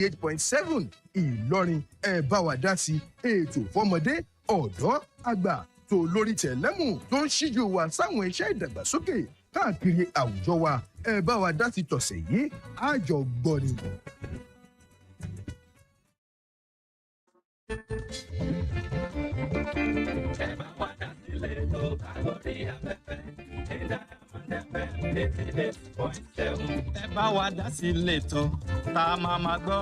8.7 Ìlọrin ẹ bá wa dá sí ètò fọ́mọdé ọ̀dọ́ àgbà tó lórí tẹ̀lẹ́mù tó ń ṣíjú wa sáwọn iṣẹ́ ìdàgbàsókè káàkiri àwùjọ wa ẹ bá wa dá sí tọ̀sẹ̀ yìí àjọ gbọ́ ni. Ẹ bá wa dá sílé tó ká lórí afẹ́fẹ́ ẹ bá wa dá sí lẹ́tọ̀ tá a máa gbọ́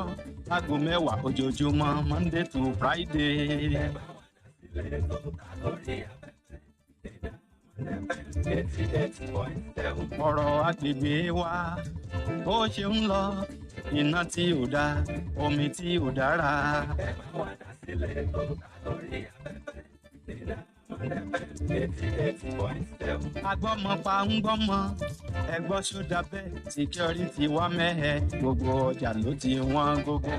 láago mẹ́wàá ojoojúmọ́ Monday to Friday. Ẹ bá wa dá sí lẹ́tọ̀ tá lórí afẹ́fẹ́ ọ̀rọ̀ agbègbè wa bó ṣe ń lọ iná tí ò dáa omi tí ò dára. Ẹ bá wa dá sí lẹ́tọ̀ tá lórí afẹ́fẹ́. Agbọ́mọpa ń gbọ́mọ ẹgbọ́n ṣúdà bẹ́ẹ̀ security wá mẹ́hẹ̀ gbogbo ọjà ló ti wọ́n gógó.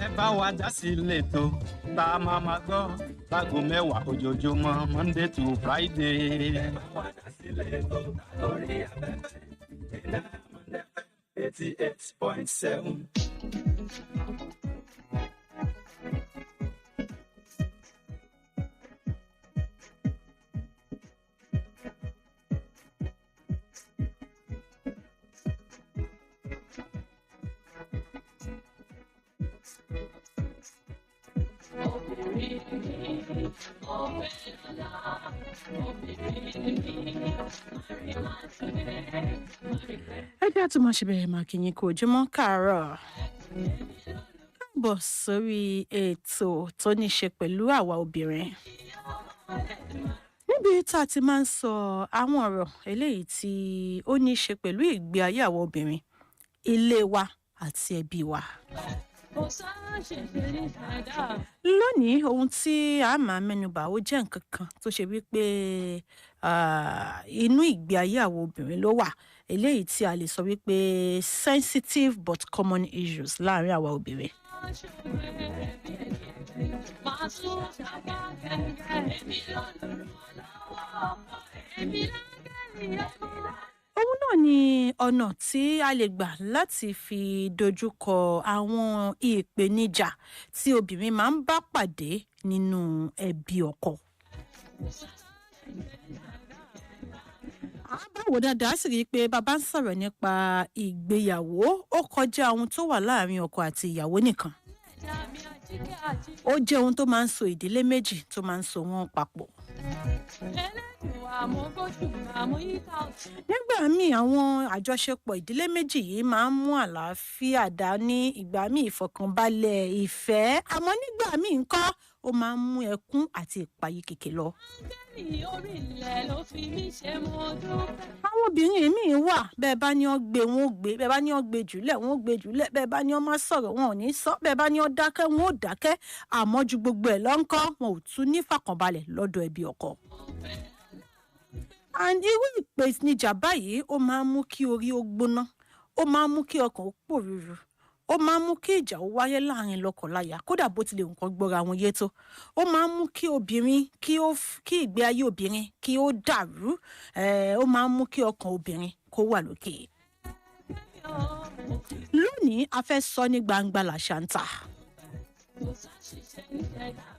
Ẹ bá wa dá sí lẹ́tọ̀ tá a máa gbọ́ láago mẹ́wàá ojoojúmọ́ Monday to Friday. Ẹ bá wa dá sí lẹ́tọ̀ tá lórí afẹ́fẹ́ 88.7. Ẹgbẹ́ àtúmọ̀ ṣe bẹ̀rẹ̀ máa kí yín kú ojúmọ́ káàárọ̀. Káàbọ̀ sórí ètò tó ní ṣe pẹ̀lú àwa obìnrin. Níbi tá a ti máa ń sọ àwọn ọ̀rọ̀ eléyìí tí ó ní ṣe pẹ̀lú ìgbé ayé àwa obìnrin, ilé wa àti ẹbí wa. Lónìí ohun tí a máa mẹ́nubà ó jẹ́ nǹkan kan tó ṣe wípé inú ìgbé ayé àwọn obìnrin ló wà, eléyìí tí a lè sọ wípé sensitive but common issues láàrin àwa obìnrin. Òun náà ni ọ̀nà tí a lè gbà láti fi dojúkọ àwọn ìpèníjà tí obìnrin máa ń bá pàdé nínú ẹbí ọkọ. Báwo dáadáa sì rí i pé bàbá ń sọ̀rọ̀ nípa ìgbéyàwó, ó kọjá ohun tó wà láàrin ọkọ àti ìyàwó nìkan. Ó jẹ́ ohun tó máa ń so ìdílé méjì tó máa ń so wọ́n papọ̀. Nígbà míì àwọn àjọṣepọ̀ ìdílé méjì yìí máa ń mú àlàáfíà dání, ìgbà míì ìfọ̀kànbalẹ̀, ìfẹ́, àmọ́ nígbà míì ńkọ́ ó máa ń mú ẹkún àti ìpayín kèké lọ. Àwọn obìnrin míì wà bẹ́ẹ̀ bá ní ó gbé wọn ó gbé, bẹ́ẹ̀ bá ní ó gbé jùlẹ̀ wọn ó gbé jùlẹ̀, bẹ́ẹ̀ bá ní ó má sọ̀rọ̀ wọn ò ní sọ, bẹ́ẹ̀ bá ní ó dákẹ́ wọn ò dákẹ́, àmọ́ ju gbogbo ẹ̀ lọ ńkọ́ wọn ò tún ní fàkànbalẹ̀ lọ́dọ̀ ẹbí ọkọ. And irú ìpèníjà báyìí ó máa ń mú kí orí ó gbóná, ó máa ń mú kí ọkàn ó pòrúurú, ó máa ń mú kí ìjà ó wáyé láàrin lọ́kọláya kódà bó tilẹ̀ nǹkan gbọ́ra wọn yé tó. Ó máa ń mú kí obìnrin kí ìgbé ayé obìnrin kí ó dàrú, ó máa ń mú kí ọkàn obìnrin kó wà lókè. Lónìí a fẹ́ sọ ní gbangba làṣàǹtà.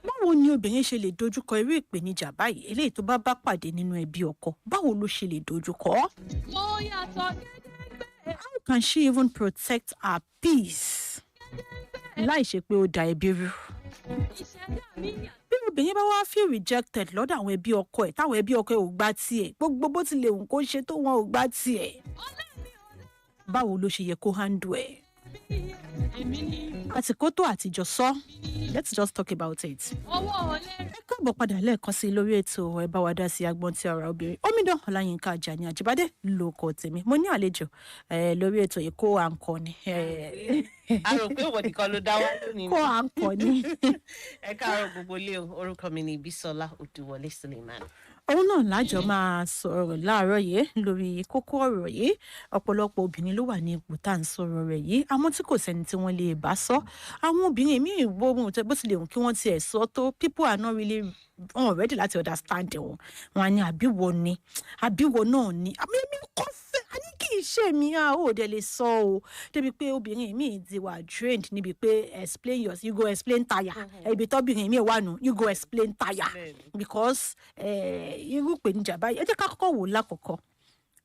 Báwo ni obìnrin ṣe lè dojúkọ irú ìpèníjà báyìí eléyìí tó bá pàdé nínú ẹbí ọkọ? Báwo ló ṣe lè dojúkọ? How can she even protect her peace? Láì ṣe pé ó da ẹbí rú. Bí obìnrin bá wá feel rejected lọ́dọ̀ àwọn ẹbí ọkọ ẹ̀, táwọn ẹbí ọkọ ẹ̀ ò gbà tiẹ̀, gbogbo bó tilẹ̀ wù kó ṣe tó wọn ò gbà tiẹ̀. Báwo ló ṣe yẹ kó handle ẹ̀? Àsìkò tó àtijọ́ sọ. Let's just talk about it. Ẹ káàbọ̀ padà lẹ́ẹ̀kan sí lórí ètò Ẹ Bá Wa Dá Sí agbọ́n tí ọ̀rọ̀ obìnrin. Omidan Ọláyínká Àjàní Àjíbádé lóko tèmi. Mo ní àlejò lórí ètò yìí kó à ń kọ ni. A rò pé òwò nìkan ló dá wá lónìí. Kó à ń kọ ni. Ẹ káàárọ̀ gbogbo ilé o, orúkọ mi ni Bísọ́lá Odúwọlé Suleiman. òun náà lájọ máa sọ̀rọ̀ láàárọ̀ yìí lórí kókó ọ̀rọ̀ yìí ọ̀pọ̀lọpọ̀ obìnrin ló wà ní ipò tá à ń sọ̀rọ̀ rẹ̀ yìí àmọ́ tí kò sẹ́ni tí wọ́n lè bá sọ àwọn obìnrin míì bó tilẹ̀ hùn kí wọ́n tiẹ̀ sọ tó people are not really ready láti understand wọn á ní àbíwọ náà ni àmì mi kọ́ fẹ́ a ní kì í ṣe mi ò dẹ̀ lè sọ o débi pé obìnrin míì ti wà trained níbi pé you go explain tire ibi tọ́bìnrin míì wà nù you go explain tire because irú ìpèníjà báyìí ẹ jẹ́ ká kọ́kọ́ wò lákọ̀ọ́kọ́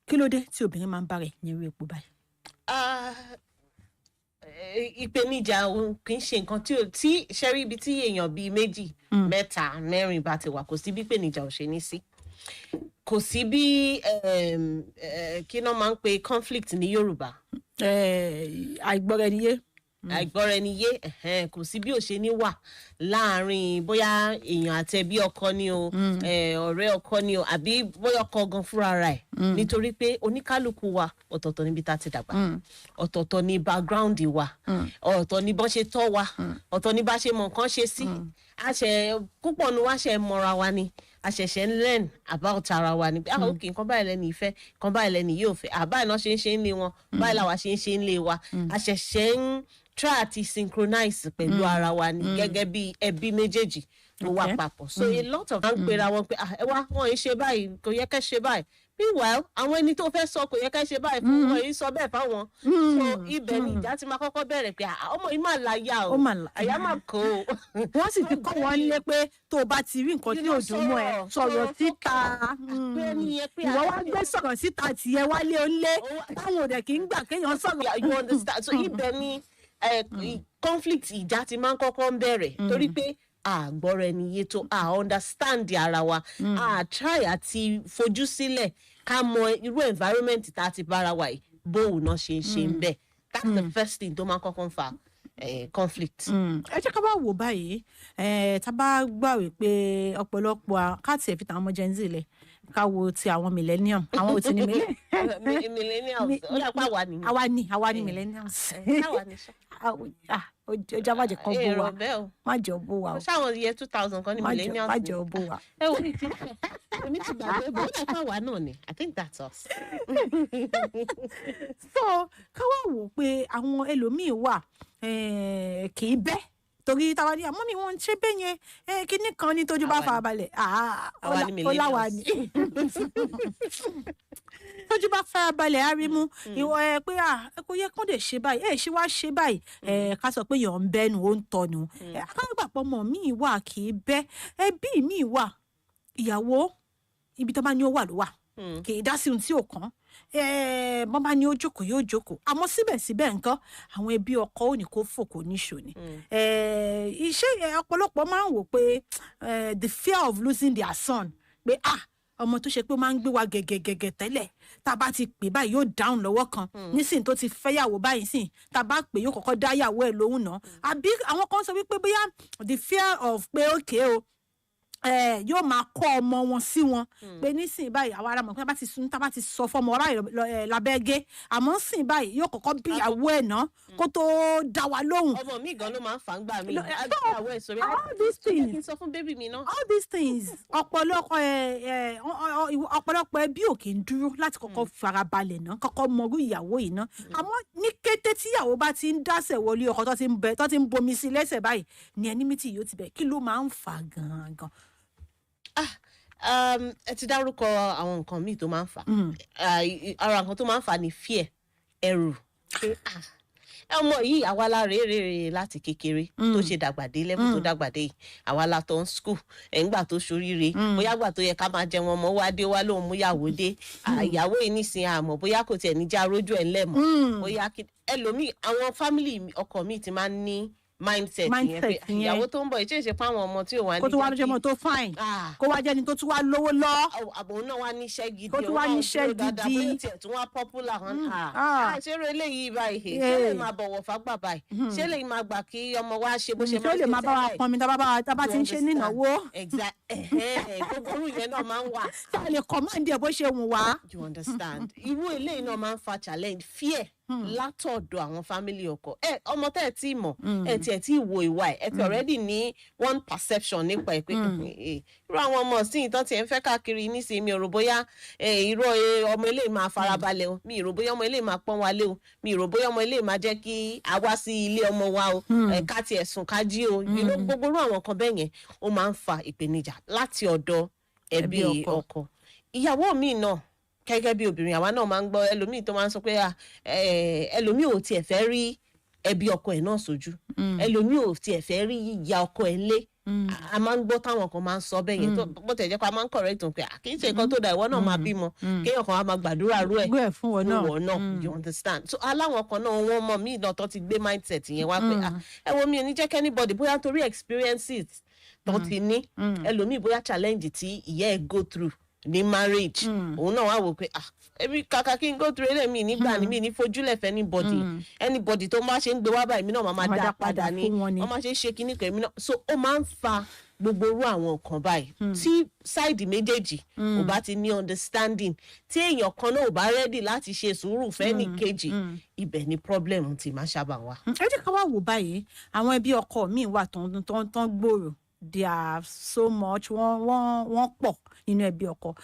kí ló dé tí obìnrin máa ń bá rẹ̀ ní irú ipò báyìí. ìpèníjà kì í ṣe nǹkan tí ṣẹ́rí ibi tí èèyàn bíi méjì mẹ́ta mẹ́rin bá ti wà kò sí bí ìpèníjà ò ṣe ní sí kò sí bí kí náà máa ń pe conflict ní Yorùbá. àìgbọ́ra-ẹni-yé kò sí bí ò ṣe ní wà láàrin bóyá èèyàn àti ẹbí ọkọ ni o ọ̀rẹ́ ọkọ ni o àbí bóyá ọkọ gan fúnra rẹ̀ nítorí pé oníkálukú wa ọ̀tọ̀ọ̀tọ̀ níbi tá a ti dàgbà ọ̀tọ̀ọ̀tọ̀ ní background wa ọ̀tọ̀ ní bọ́n ṣe tọ́ wa ọ̀tọ̀ ní bá ṣe mọ̀ nǹkan ṣe sí púpọ̀ ni wá ṣe mọ́ra wa ni a ṣẹ̀ṣẹ̀ ń learn about ara wa ni okay nǹkan báyìí lẹ́ni ìfẹ́ nǹkan báyìí lẹ́ni yóò fẹ́ àbáyìí náà ṣe ń lé wọn báyìí làwa ṣe ń lé wa a ṣẹ̀ṣẹ̀ ń try àti synchronize pẹ̀lú ara wa ni gẹ́gẹ́ bí ẹbí méjèèjì tó wà papọ̀ so a lot of àwọn pera wọn pé ẹ wá wọn yìí ṣe báyìí kò yẹ kẹ́ ṣe báyìí meanwhile àwọn ẹni tó fẹ́ sọ kò yẹ kẹ́ ṣe báyìí fún wọn yìí sọ bẹ́ẹ̀ fáwọn so ibẹ̀ ni ìjà ti máa kọ́kọ́ bẹ̀rẹ̀ pé ọmọ yìí máa láyà o àyà máa kó o. wọ́n sì ti kọ́ wọn lé pé tó o bá ti rí nǹkan tí ò dùn mọ́ ẹ sọ̀rọ̀ síta ìwọ wá gbé sọ̀rọ̀ síta tìyẹ wálé onílé táwọn ò dẹ̀ kí ń gbà kéèyàn sọ̀rọ̀. you understand so ibẹ̀ ni conflict ìjà ti máa ń kọ́kọ́ ń bẹ̀rẹ̀ torí pé àgbọ́ra ẹni yé tó understand ara wa try àti fojú sílẹ̀ ká mọ irú environment tá a ti bára wa yìí bóun náà ṣe ń bẹ̀ that's the first thing tó máa ń kọ́kọ́ ń fa conflict. ẹ jẹ́ ká bá wò báyìí tá a bá gbà wípé ọ̀pọ̀lọpọ̀ káàtì ẹ̀ fi tàwọn ọmọ Gen Z lẹ̀ ká wo ti àwọn millennium àwọn ò ti ní millennials ó dàpọ̀ àwa ni millennials ọjà má jẹ kan bó wa má jẹ bó wa o ṣáwọn iye 2000 kan ní millennials má jẹ bó wa. ẹ wo èmi ti gbàgbé bó dàpọ̀ àwa náà ni I think that's us. so káwá wò pé àwọn ẹlòmíín wà kì í bẹ́ torí táwa ní àmọ́ mi wọ́n ń ṣe bẹ́ẹ̀ yẹn kíní kan ní tójú bá fara balẹ̀ ọláwa ni tójú bá fara balẹ̀ á rí mú ìwọ pé kò yẹ kó lè ṣe báyìí ṣé wàá ṣe báyìí ká sọ pé yàn ń bẹ́nu ó ń tọ́nu akágbàpọ̀ mọ̀ míì wà kì í bẹ́ ẹbí míì wà ìyàwó ibi tó bá ní ó wà ló wà kì í dá sí ohun tí ò kàn bọ́n bá ní ó jókòó yóò jókòó àmọ́ síbẹ̀síbẹ̀ nǹkan àwọn ẹbí ọkọ ò ní kó fò kó níṣò ni iṣẹ́ ọ̀pọ̀lọpọ̀ máa ń wò pé the fear of losing their son pé ọmọ tó ṣe pé ó máa ń gbé wa gẹ̀gẹ̀gẹ̀gẹ̀ tẹ́lẹ̀ tá a bá ti pè báyìí yóò dáhùn lọ́wọ́ kan nísìnyí tó ti fẹ́yàwó báyìí sìn tá a bá pè yóò kọ́kọ́ dá yàwó ẹ̀ lóhùn náà àbí àwọn kan sọ wípé bóyá the fear of pé okay o yóò máa kọ́ ọmọ wọn sí wọn pé nísìnyí báyìí àwọn ará mọ̀ pé tá a bá ti sọ fọmọ ọ̀rá lábẹ́gẹ́ àmọ́ sìn báyìí yóò kọ́kọ́ bí ìyàwó ẹ̀ náà kó tó dá wa lóhùn. ọmọ mi gan ló máa ń fà ń gbà mí all these things kí n sọ fún bébì mi náà. all these things ọ̀pọ̀lọpọ̀ ẹbí ò kì í dúró láti kọ́kọ́ farabalẹ̀ náà kọ́kọ́ mọrú ìyàwó yìí náà àmọ́ ní kété tí ìyàwó bá ti ń dásẹ̀ wọlé ọkọ tó ti ń bomi sí lẹ́sẹ̀ báyìí ni enmity yóò ti bẹ̀ kí ló máa ń fà gangan. ẹ ti dárúkọ àwọn nǹkan míì tó máa ń fà ara nǹkan tó máa ń fà ní fear ẹ̀rù ọmọ yìí àwa la rèé láti kékeré tó ṣe dàgbàdé level tó dàgbàdé yìí àwa la tó ń school ẹ̀ǹgbà tó ṣoríire bóyá gbà tó yẹ ká máa jẹun ọmọ wá dé wá lóun mú yàwó dé ìyàwó yìí nísìnyí àmọ́ bóyá kò tiẹ̀ ní já rójú ẹ̀ lẹ́mọ̀ bóyá ẹlòmíì àwọn family ọkọ mi ti máa ń ní mindset yẹn pé ìyàwó tó ń bọ̀ ìṣe fún àwọn ọmọ tí ò wá ní kó tó wá lójú ọmọ tó fine kó wá jẹ́ni tó tún wá lówó lọ àbò náà wá níṣẹ́ gidi kó tún wá níṣẹ́ gidi bóyá tiẹ̀ tún wá popular hàn ṣé eré eléyìí báyìí ṣé lè máa bọ̀wọ̀ fágbà báyìí ṣé lè máa gbà kí ọmọ wa ṣe bó ṣe máa ṣe tẹ́lẹ̀ ṣé lè máa bá wa pọnmi tá bá ti ń ṣe nínáwó gbogbo orú yẹn náà máa ń wà tá a lè command ẹ̀ bó ṣe wù wá. you understand irú eléyìí náà máa ń fa challenge fear látọ̀dọ̀ àwọn family ọkọ ọmọ tẹ́ ẹ tí mọ̀ ẹ tí ẹ tí wo ìwà ẹ ti already ní one perception nípa ẹ pé irú àwọn ọmọ sí ìtàn tí ẹ ń fẹ́ káàkiri nísìnyí mi ò rò bóyá irú ọmọ ilé máa farabalẹ̀ o mi ò rò bóyá ọmọ ilé máa pọ́n wálé o mi ò rò bóyá ọmọ ilé máa jẹ́ kí a wá sí ilé ọmọ wa o ká tiẹ̀ sùn ká jí o gbogbo irú àwọn kan bẹ́ẹ̀ yẹn ó máa ń fa ìpèníjà láti ọ̀dọ̀ ẹbí ọkọ. Ìyàwó mi náà gẹ́gẹ́ bí obìnrin àwa náà máa ń gbọ́ ẹlòmíì tó máa ń sọ pé ẹlòmíì ò tiẹ̀ fẹ́ rí ẹbí ọkọ ẹ̀ náà sójú ẹlòmíì ò tiẹ̀ fẹ́ rí ìyá ọkọ ẹ̀ lé a máa ń gbọ́ táwọn kan máa ń sọ bẹ́ẹ̀ yẹn tó bó tẹ̀ jẹ́ pé a máa ń correct pé kì í ṣe nǹkan tó da ìwọ náà máa bímọ kéèyàn kan á máa gbàdúrà rú ẹ̀ fún wọn náà you understand so aláwọn kan náà wọ́n mọ̀ míì náà tó ti gbé mindset yẹn wá pé ẹ wo mi ò ní jẹ́ kí anybody bóyá torí experiences tó ti ní ẹlòmíì bóyá challenge tí ìyá ẹ̀ go through ní marriage òun náà wá wò pé ẹbí kàkà kí n go through ẹlẹ́mì nígbà ní mi ní fojúlẹ̀ fẹ́ anybody tó máa ṣe ń gbé wá báyìí mi náà máa dá padà ní wọ́n máa ṣe ń ṣe kíní kan èmi náà so ó máa ń fa gbogbo irú àwọn nǹkan báyìí tí sáìdì méjèèjì ò bá ti ní understanding tí èèyàn kan náà ò bá ready láti ṣe sùúrù fẹ́ni kejì ibẹ̀ ni problem ti máa ṣábà wá. ẹ jẹ́ ká wá wò báyìí àwọn ẹbí ọkọ míì wà tán gbòòrò they are so much wọ́n pọ̀ nínú ẹbí ọkọ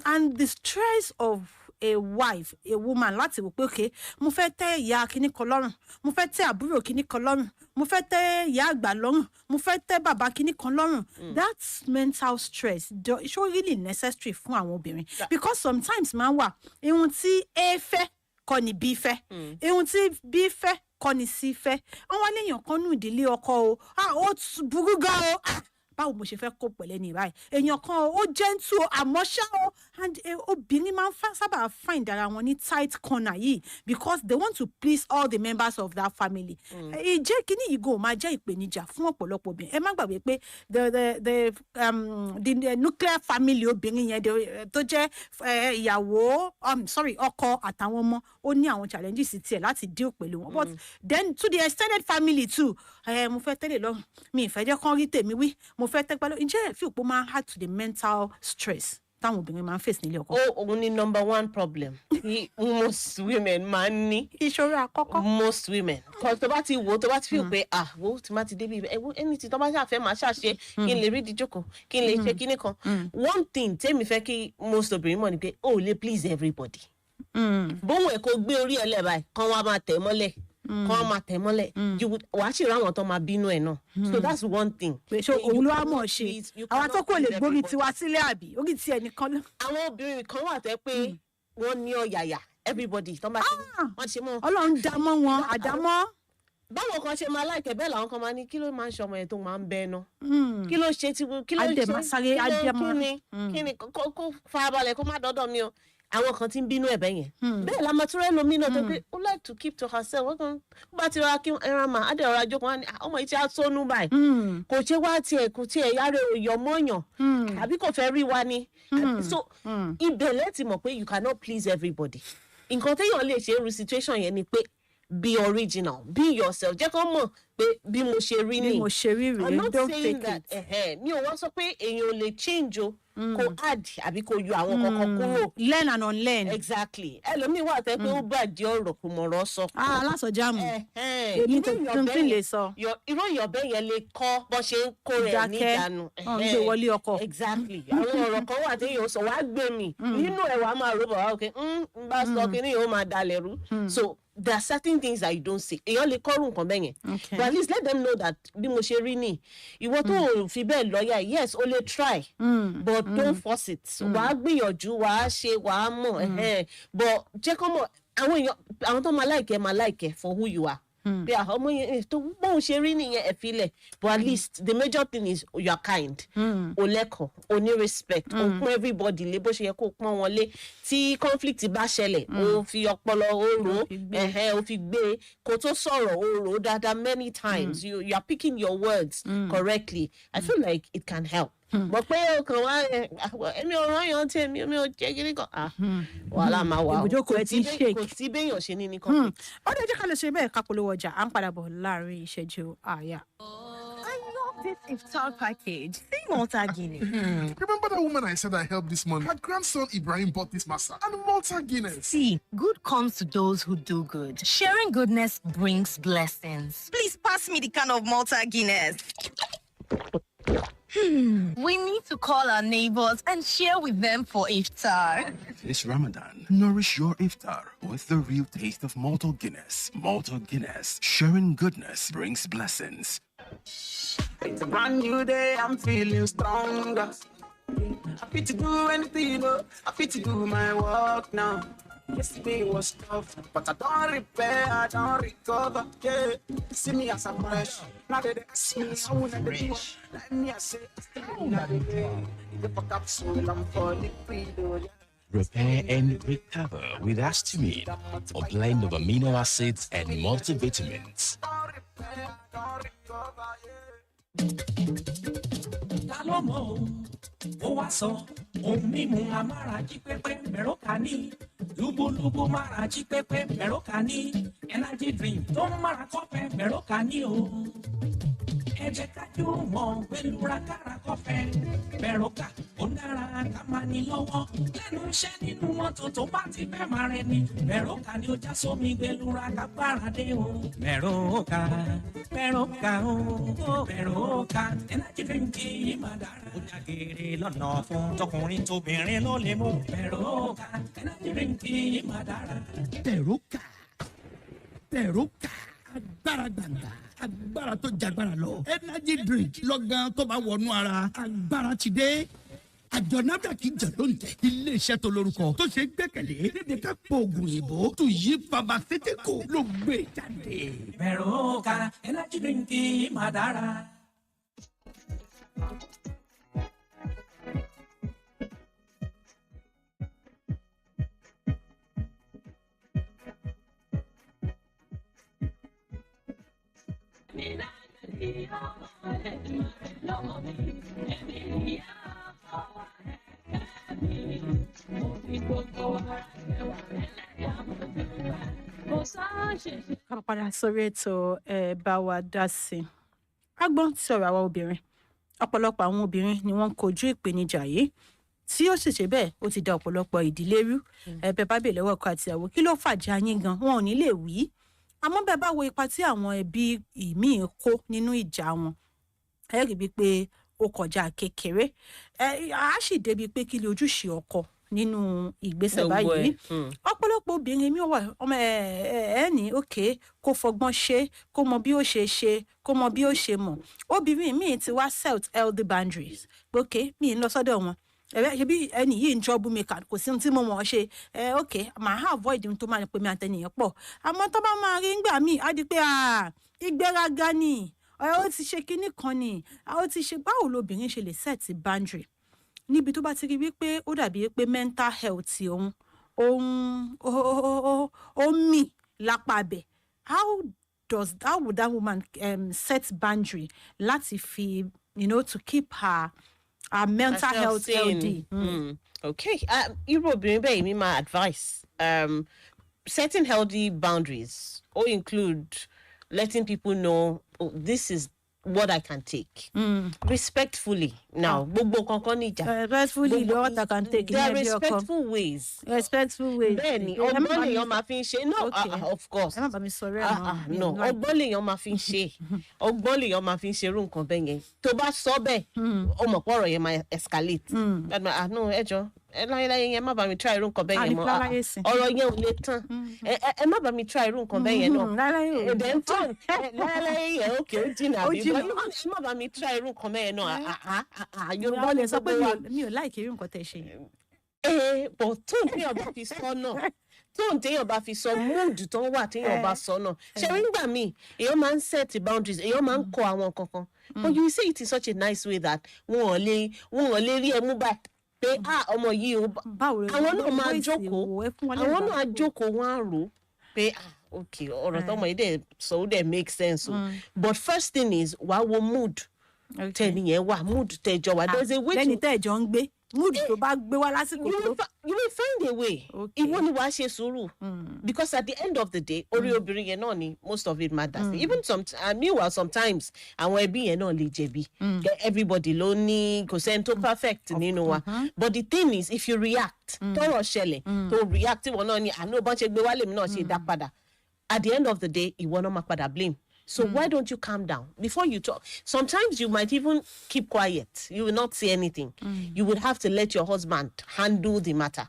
and the stress of a wife a woman láti wò pé okay mo fẹ́ tẹ́ ìyá kíní kan lọ́rùn mo fẹ́ tẹ́ àbúrò kíní kan lọ́rùn mo fẹ́ tẹ́ ìyá àgbà lọ́rùn mo fẹ́ tẹ́ bàbá kíní kan lọ́rùn that's mental stress it's really necessary fún àwọn obìnrin because sometimes máa ń wà ihun tí A fẹ́ kọ́ ni B fẹ́ ihun tí B fẹ́ kọ́ ni C fẹ́ wọ́n wá léèyàn kan nù ìdílé ọkọ o ó burú gan o báwo mo ṣe fẹ́ kó pẹ̀lẹ́ ní báyìí èèyàn kan ó gentle àmọ́ ṣá o and obìnrin máa ń sábà find ara wọn ní tight corner yìí because they want to please all the members of that family. ìjẹ́ kínní yìí go máa jẹ́ ìpèníjà fún ọ̀pọ̀lọpọ̀ obìnrin ẹ má gbàgbé pé the nuclear family obìnrin yẹn tó jẹ́ ìyàwó ọkọ àtàwọn ọmọ ó ní àwọn challenges tiẹ̀ láti deal pẹ̀lú wọn but then to the extended family too mo fẹ́ tẹ́lẹ̀ lọ́rùn mi ìfẹ́ jẹ́ kán rí tèmi wí mo fẹ́ tẹ́ pẹ́lú ǹjẹ́ ẹ̀ fi òpó máa add to the mental stress táwọn obìnrin máa ń face nílé ọkọ. òun ni number one problem most women máa ń ní. ìṣòro àkọ́kọ́. most women kò tó bá ti wò tó bá ti fi pé wo tí má ti débi ẹni tí tó bá ṣàfẹ́ máa ṣàṣe kí n lè rí ìdíjókòó kí n lè ṣe kíní kan one thing tèmi fẹ́ kí most obìnrin mọ̀ ni pé o lè please everybody. bóun ẹ̀ kó gbé orí ẹ̀ lẹ̀ báyìí kán wá máa tẹ̀ mọ́lẹ̀ kọ́ máa tẹ̀ mọ́lẹ̀ wàá sì ráwọn tó máa bínú ẹ̀ náà so that's one thing. so òun ló wá mọ̀ ṣe àwọn tó kò lè gbórí tiwa sílẹ̀ àbí orí tiẹ̀ nìkan lọ. àwọn obìnrin kan wà tẹ́ pé wọ́n ní ọ̀yàyà everybody tó bá wọ́n ṣe mọ́. Ọlọ́run dá mọ́ wọn àdámọ́. báwọn kan ṣe máa láìkẹ́ bẹ́ẹ̀ làwọn kan máa ní kí ló máa ń ṣọmọ yẹn tó máa ń bẹ́ẹ̀ náà kí ló ṣe kí ni kó farabalẹ̀ kó má dọ́dọ̀ mi o àwọn kan ti ń bínú ẹ̀bẹ̀ yẹn bẹ́ẹ̀ la maturẹ́ lomi náà tó pé ó like to keep to herself wọ́n kan bá ti rọra kí ẹran mà á dẹ̀ rọra jókòó wọn ni ọmọ yìí ti á sónú báyìí kò ṣe wá tiẹ̀ kò tiẹ̀ yára òyọ̀ mọ́yàn àbí kò fẹ́ rí wa ni so ibẹ̀ lẹ́tì mọ̀ pé you cannot please everybody nǹkan téèyàn lè ṣe irú situation yẹn ni pé be original be yourself jẹ́ kó mọ̀ pé bí mo ṣe rí ni I'm not saying that mi ò wá sọ pé èèyàn ò lè change o kò add àbí kò yọ àwọn kankan kúrò. learn and unlearn. exactly ẹlòmíì wà tẹ́ pé ó bàjẹ́ ọ̀rọ̀ kò mọ̀rọ̀ sọ. alásọjá mu èmi tó tún lè sọ. irú ìyọ̀bẹ yẹn lè kọ́ bó ṣe ń kó rẹ̀ níjànú. gbé wọlé ọkọ. exactly àwọn ọ̀rọ̀ kan wà téèyàn sọ wá gbé mi nínú ẹ̀ wàá máa rò bọ̀ wá ok n bá sọ kí ni yóò máa dalẹ̀ rú so there are certain things that you don't say èèyàn lè kọ́rù nǹkan bẹ́ẹ̀ yẹn but at least let them know that bí mo ṣe rí ni ìwọ tó fi bẹ́ẹ̀ lọ́ọ̀yà yes o lè try but don't force it wàá gbìyànjú wàá ṣe wàá mọ̀ but jẹ́ kó mọ̀ àwọn tó máa like for who you are bí ọmọ yẹn tó bóun ṣe rí nìyẹn ẹ filẹ̀ but at least the major thing is you are kind o lẹ́kọ̀ọ́ o ní respect o pọ́n everybody lé bó ṣe yẹ kó pọ́n wọn lé tí conflict bá ṣẹlẹ̀ o fi ọpọlọ o rò o fi gbé kó tó sọ̀rọ̀ o rò dáadáa many times you are picking your words correctly I feel like it can help. Mọ̀ pé ọkàn wa èmi ò rán yàn tí èmi ò jẹ́ kí nìkan wàhálà máa wà ìbùjókòó ẹ ti shake kò sí béèyàn ṣe ní conflict. ó dẹ̀ jẹ́ ká lè ṣe bẹ́ẹ̀ ká polówó ọjà à ń padà bọ̀ láàrin ìṣẹ́jú àáyá. This iftar package. See Malta Guinea. Remember that woman I said I helped this morning? Her grandson Ibrahim bought this masa and Malta Guinness. See, good comes to those who do good. Sharing goodness brings blessings. Please pass me the can of Malta Guinness. We need to call our neighbors and share with them for iftar. This Ramadan, nourish your iftar with the real taste of Malta Guinness. Malta Guinness, sharing goodness brings blessings. It's a brand new day, I'm feeling stronger. Happy to do anything, happy to do my work now. Yesterday was tough, but I don't repair, I don't recover. Yeah, see me as a fresh. Now they see me, I want to do. Let me say, the capsule, I'm falling free. Repair and recover with Astimine, a blend of amino acids and multivitamins. Lubu mara jí pépé mẹ́rọ́kà ní energy drink tó ń mara kọ́fẹ́ mẹ́rọ́kà ní o. Ẹ jẹ́ ká jó mọ̀ pẹ̀lúra kára kọ́fẹ́ mẹ́rọ́kà ó dára ká máa ní lọ́wọ́. Lẹ́nu iṣẹ́ nínú mọ́tò tó bá ti fẹ́ máa rẹ ni mẹ́rọ́kà ni ó já sómi gbẹlúra ká gbára dé o. Mẹ́rọ́kà mẹ́rọ́kà o mẹ́rọ́kà energy drink yìí máa dára. Ó dàgèrè lọ́nà fún tọkùnrin tóbìnrin ló lè mú mẹ́rọ́kà energy drink yìí máa dára. Mẹ́rọ́kà agbára gbàgbà agbára tó jagbára lọ energy drink lọ́gán tó bá wọnú ara agbára ti dé. Àjọ NAFDAC kì í jẹ́ lóǹtẹ̀. Ilé-iṣẹ́ tó lórúkọ tó ṣe gbẹ́kẹ̀lé níbi ká pọ̀ oògùn òyìnbó tó yí pharmaceutical ló gbé jáde. Mẹ́rọ́kà energy drink yìí máa dára. Ká padà sórí ètò BAWA DASI. A gbọ́ sọ̀rọ̀ àwa obìnrin. Ọ̀pọ̀lọpọ̀ àwọn obìnrin ni wọ́n ń kojú ìpèníjà yìí. Tí ó sì ṣe bẹ́ẹ̀, ó ti da ọ̀pọ̀lọpọ̀ ìdílé rú. Bẹ́ẹ̀ bá bèèrè lọ́wọ́ ọkọ àti ìyàwó, kí ló fàjà yín gan? Wọn ò ní lè wí. Àmọ́ bẹ́ẹ̀ bá wo ipa tí àwọn ẹbí ìmíì kó nínú ìjà wọn. Ẹ rí bíi pé ó kọjá kékeré. A sì débi pé kí ni ojúṣe ọkọ nínú ìgbésẹ̀ báyìí. Ọ̀pọ̀lọpọ̀ obìnrin mi wà ọmọ ní òkè kó fọgbọ́n ṣe, kó mọ bí ó ṣe, kó mọ bí ó ṣe mọ̀. Obìnrin mi ti wá set healthy boundaries. Òkè mi ń lọ sọ́dọ̀ wọn. Ṣe bí ẹni yìí ń trouble maker kò sí ohun tí mo mọ̀ ọ́ ṣe. Òkè màá avoid ohun tó máa ń pè mí àtẹnìyàn pọ̀. Àmọ́ tó bá máa rí ńgbà míì á di pé ìgbéraga ni. Ó ti ṣe kinní kan ni. Ó ti ṣe báwo lobìnrin ṣe lè set boundary. Níbi tó bá ti rí wípé ó dàbí pé mental health òun mì lápá abẹ. How would that woman set boundary láti fi to keep her mental health healthy? Okay. Irú obìnrin bẹ́ẹ̀ mi máa advice setting healthy boundaries or include letting people know this is what I can take. Respectfully. Now, gbogbo kankan níjà. Respectfully, what I can take. There are respectful ways. Respectful ways. Bẹ́ẹ̀ni, ọgbọ́n lèèyàn máa fi ń ṣe. No, of course. Ẹ má bá mi sọ̀rọ̀ ẹ̀ náà. No, ọgbọ́n lèèyàn máa fi ń ṣe. Ọgbọ́n lèèyàn máa fi ń ṣe irú nǹkan bẹ́ẹ̀ yẹn. Tó bá sọ bẹ́ẹ̀, ó mọ̀ pé ọ̀rọ̀ yẹn máa escalate. No, ẹ jọ̀ọ́. Láyé yẹn má bá mi try irú nǹkan bẹ́ẹ̀ yẹn mọ́. Ọ̀rọ̀ yẹn ò lè tán. Ẹ má bá mi try irú nǹkan bẹ́ẹ̀ yẹn náà. Láyé yẹn ó kéré jìnnà bí. Ẹ má bá mi try irú nǹkan bẹ́ẹ̀ yẹn náà. Yorùbá lè sọ pé mi ò láìkí irú nǹkan tẹ̀ ṣe yẹn. Bọ̀ tóun téèyàn bá fi sọ náà. Tóun téèyàn bá fi sọ mood tó ń wà téèyàn bá sọ náà. Ṣé nígbà míì èèyàn máa ń set boundaries, èèyàn máa ń kọ àwọn kankan. But you say it in such a nice way that wọn ò lè rí ẹ mú báyìí. Pé ọmọ yìí o àwọn náà máa jókòó wọn á rò pé okay ọ̀rọ̀ tọmọ yìí dẹ̀ sọ ó dẹ̀ make sense o but first thing is wàá wo mood tẹ̀ni yẹn wà mood tẹ̀jọ wà there's a way to lẹ́ni tẹ̀jọ ń gbé mood tó bá gbé wá lásìkò tó. You will find a way. Okay. Ìwọ ni wàá ṣe sùúrù. Because at the end of the day, orí obìnrin yẹn náà ni most of it matters. Even meanwhile sometimes àwọn ẹbí yẹn náà lè jẹ̀bi. Everybody ló ní kò sẹ́ni tó perfect nínú wa. But the thing is, if you react, tọrọ ṣẹlẹ̀, tó react ìwọ náà ni àánú bọ́n ṣe gbé wálé mi náà ṣe dá padà. At the end of the day, ìwọ náà máa padà blame. So why don't you calm down before you talk? Sometimes you might even keep quiet. You will not say anything. You would have to let your husband handle the matter.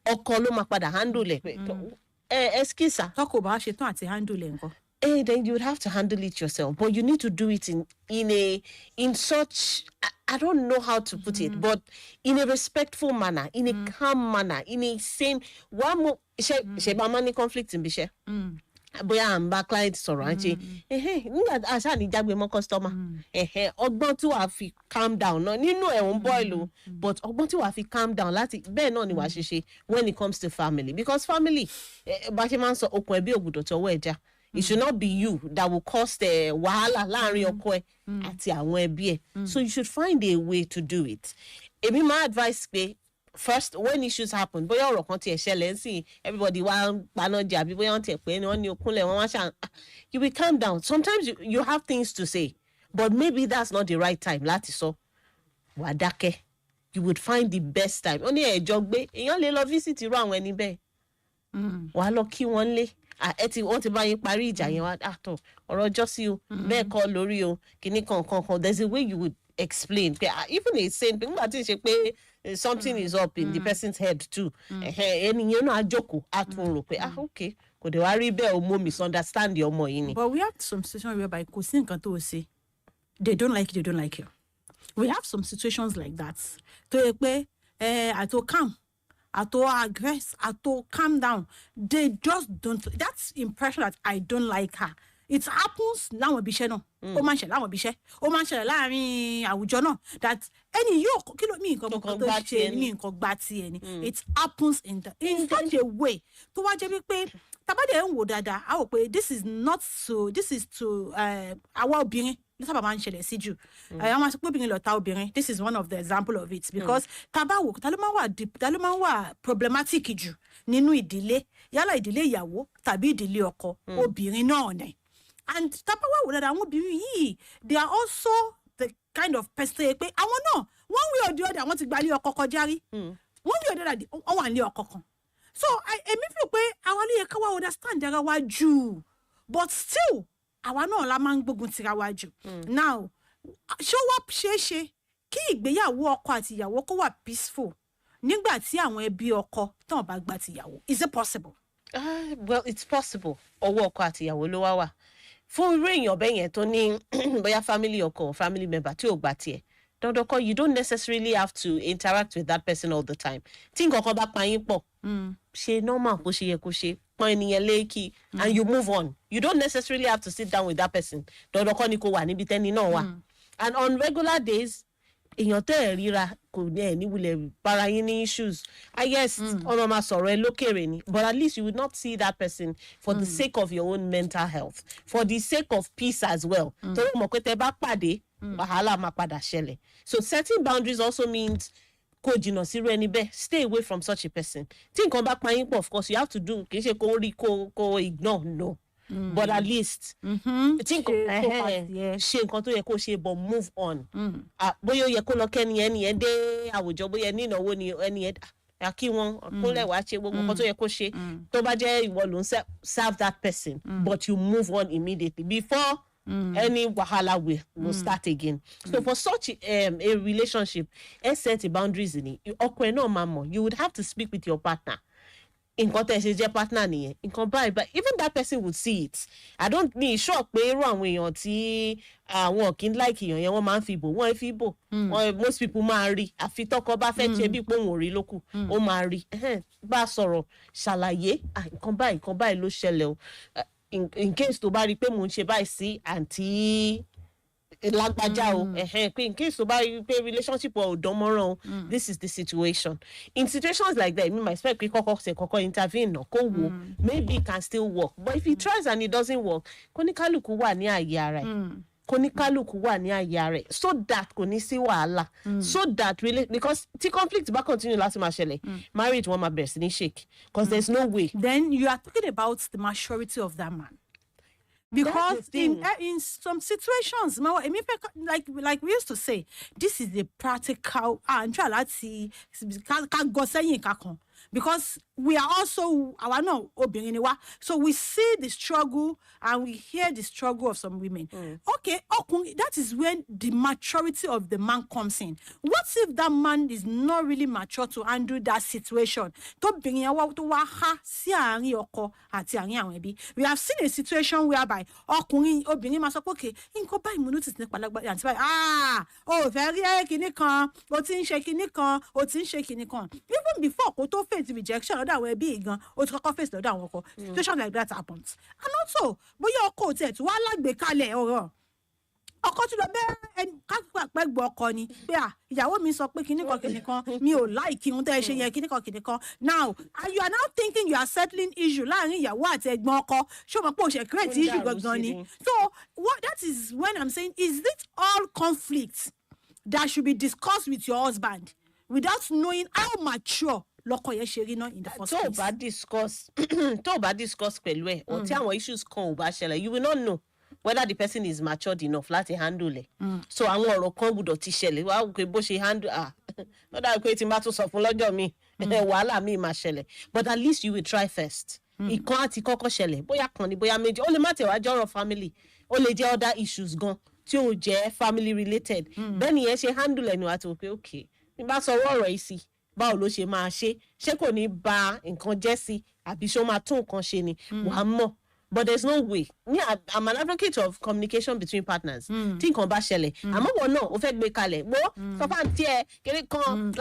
Ọkọ ló máa padà handle it. Excuse her. Tọ́kọ̀ bá ṣe tán àti handle ẹ̀ nǹkan. Then you would have to handle it yourself. But you need to do it in such, I don't know how to put it, but in a respectful manner, in a calm manner, in a sane. One more, ṣe bá máa ní conflict níbi iṣẹ́. Bóyá à ń bá client sọ̀rọ̀ à ń ṣe nígbà àṣà ní jágbe mọ́ customer ọgbọ́n tí wàá fi calm down náà nínú ẹ̀wọ̀n boil o but ọgbọ́n tí wàá fi calm down láti bẹ́ẹ̀ náà ni wàá ṣe when it comes to family because family bá ṣe máa ń sọ okùn ẹbí ògùdọ̀ tọwọ́ ẹja it should not be you that will cause wàhálà láàrin ọkọ ẹ àti àwọn ẹbí ẹ so you should find a way to do it. Èmi máa advice pé first when issues happen bóyá ọ̀rọ̀ kan tiẹ̀ ṣẹlẹ̀ ń sìn everybody wá paná jà àbí bóyá wọ́n tiẹ̀ pé ni wọ́n ní okúnlẹ̀ wọ́n wá ṣàn you will calm down sometimes you have things to say but maybe that's not the right time láti sọ wà dákẹ́ you would find the best time ó ní ẹ̀jọ́ gbé èèyàn lè lọ visit irú àwọn ẹni bẹ́ẹ̀ wàá lọ kí wọ́n lé wọ́n ti bá yín parí ìjà yẹn wá àtọ̀ ọ̀rọ̀ ọjọ́ sí o bẹ́ẹ̀ kọ́ lórí o kìíní kankan there's a way you would explain even a same thing nígbà tí ì ṣe pé something is up in the person's head too ẹnìyẹn náà á jókòó á tún rò pé okay kò dé wá rí bẹ́ẹ̀ o mo misunderstand ọmọ yìí ni. But we have some situations whereby kò sí nǹkan tó o ṣe they don't like you we have some situations like that tó yẹ pé àtò calm àtò aggress àtò calm down they just don't that's impression that I don't like her. It happens láwọn ibi iṣẹ́ náà ó máa ń ṣẹlẹ̀ láwọn ibi iṣẹ́ ó máa ń ṣẹlẹ̀ láàrin àwùjọ náà that ẹni yóò kí ló ní nǹkan tó ṣe ní nǹkan gba tiẹ̀ ni it happens in such a way tó wá jẹ́ wípé tabadẹ ń wò dáadáa a wò pé this is to àwa obìnrin ló sábà máa ń ṣẹlẹ̀ sí jù àwọn máa sọ pé obìnrin lọ̀tá obìnrin this is one of the example of it because tabawo ta ló máa ń wà problematic jù nínú ìdílé yálà ìdílé ìyàwó tàbí ìdílé ọkọ obìnrin náà ni. And tabawa wò dáadáa àwọn obìnrin yìí they are also the kind of person pé àwọn náà one way or the other àwọn ti gba ilé ọkọ kọjá rí one way or the other wọ́n wà ní ọkọ kan so èmi fi pé àwa ló yẹ ká wá understand ara wa jù but still àwa náà la máa ń gbógun tira wa jù now ṣé wọ́n ṣeéṣe kí ìgbéyàwó ọkọ àti ìyàwó kó wà peaceful nígbà tí àwọn ẹbí ọkọ tán bá gba tìyàwó is it possible? Well it's possible ọwọ́ ọkọ àti ìyàwó ló wá wà. Fún irú èèyàn bẹ́ẹ̀ yẹn tó ní bóyá family ọkọ or family member tí ò gbà tiẹ̀ dandan kọ́ you don't necessarily have to interact with that person all the time tí nǹkan kan bá pa yín pọ̀ ṣe normal bó ṣe yẹ kó ṣe pọ́n ènìyàn léèkì and you move on you don't necessarily have to sit down with that person dandan kọ́ ni kò wà níbi tẹ́ni náà wà and on regular days èèyàn tẹ́ ẹ̀ ríra kò ní ẹ̀ níwulẹ̀ bára yín ní issues I guess ọmọ máa sọ̀rọ̀ ẹ lókèrè ni but at least you would not see that person for the sake of your own mental health for the sake of peace as well torí mọ̀ pé tẹ́ bá pàdé wàhálà máa padà ṣẹlẹ̀ so setting boundaries also means kò jìnnà sírú ẹni bẹ́ẹ̀ stay away from such a person tí nǹkan bá pa yín pọ̀ of course you have to do kì í ṣe kó rí kó ignore no. But at least ṣe nǹkan tó yẹ kó ṣe but move on bóyá ó yẹ kó lọ kẹ́ni ẹni ẹ dé àwùjọ bóyá ní ìnáwó ni ẹni ẹ kí wọn kúnlẹ̀ wá ṣe gbogbo nǹkan tó yẹ kó ṣe tó bá jẹ́ ìwọ ló ń serve that person but you move on immediately before any wahala will start again. So for such a relationship set boundaries in it ọkọ ẹ náà máa mọ̀ you would have to speak with your partner. Nǹkan tẹ́ ṣe jẹ́ partner nìyẹn nǹkan báyìí but even that person would see it I don't mean sure pé irú àwọn èèyàn tí àwọn kì í like èèyàn yẹn wọ́n máa ń fi bò wọ́n fi bò most people máa rí àfi tọkọ bá fẹ́ ṣe bí pé òun ò rí lókù ó máa rí bá a sọ̀rọ̀ ṣàlàyé nǹkan báyìí ló ṣẹlẹ̀ o in case tó bá rí pé mò ń ṣe báyìí sí àǹtí lágbájá o pé in case tó bá rí pé relationship ò dán mọ́ràn o this is the situation in situations like that my expect pé kọ́kọ́ intervene náà kó wò maybe it can still work but if he tries and it doesn't work kóníkálùkù wà ní ààyè ara ẹ̀ kò ní kálukú wà ní àyà rẹ̀ so that kò ní sí wàhálà so that really because tí conflict bá continue láti máa ṣẹlẹ̀ marriage wọn máa bẹ̀rẹ̀ sí ní shake because there's no way. Then you are talking about the maturity of that man. Because in some situations, like we used to say, this is the practical because we are also so we see the struggle and we hear the struggle of some women. Okay, that is when the maturity of the man comes in. What if that man is not really mature to handle that situation? We have seen a situation whereby even before face rejection lọ́dọ̀ àwọn ẹbí gan ó ti kọ́kọ́ face lọ́dọ̀ àwọn ọkọ situation like that happens. And also bóyá ọkọ tẹ̀ tí wàá lágbèékalẹ̀ ọ̀rọ̀ ọkọ tí lọ bẹ́ẹ̀ kápẹ́ gbọ́ ọkọ ni pé ìyàwó mi sọ pé kìnnìkan mi ò láìkí ohun tẹ́ ẹ ṣe yẹ kìnnìkan now you are now thinking you are settling issue láàrin ìyàwó àti ẹ̀gbọ́n ọkọ ṣé o mọ̀ pé o ṣe create issue gangan ni. So that is when I'm saying, is it all conflict that should be discussed with your husband without knowing how mature lọ́kọ yẹn ṣe rí náà in the first place? tó bá discuss pẹ̀lú ẹ̀ or tí àwọn issues kan ò bá ṣẹlẹ̀, you will not know whether the person is matured enough láti handle ẹ̀. So àwọn ọ̀rọ̀ kan gbọ́dọ̀ ti ṣẹlẹ̀ wá pé bó ṣe handle lọ́dà pé tí n bá tún sọ fún lọ́jọ́ mi wàhálà mi máa ṣẹlẹ̀, but at least you will try first. Ìkan àti kọ́kọ́ ṣẹlẹ̀ bóyá kan ni bóyá méjì ó lè má tẹ̀ wá jọ́rọ̀ family ó lè jẹ́ other issues gan tí ó jẹ́ family related. Bẹ́ẹ̀ ni yẹn ṣe handle ẹ̀ ni wàá ti wò pé okay bí bá sọ ọ̀rọ̀ yìí sí báwo ló ṣe máa ṣe kò ní ba nǹkan jẹ́ sí àbí ṣé ó máa tún nǹkan ṣe ni wàá mọ̀. But there's no way. I'm an advocate of communication between partners. Tí nǹkan bá ṣẹlẹ̀ àmọ́ wọn náà ó fẹ́ gbé kalẹ̀ gbó sọ fún àǹtí ẹ̀ kéré kan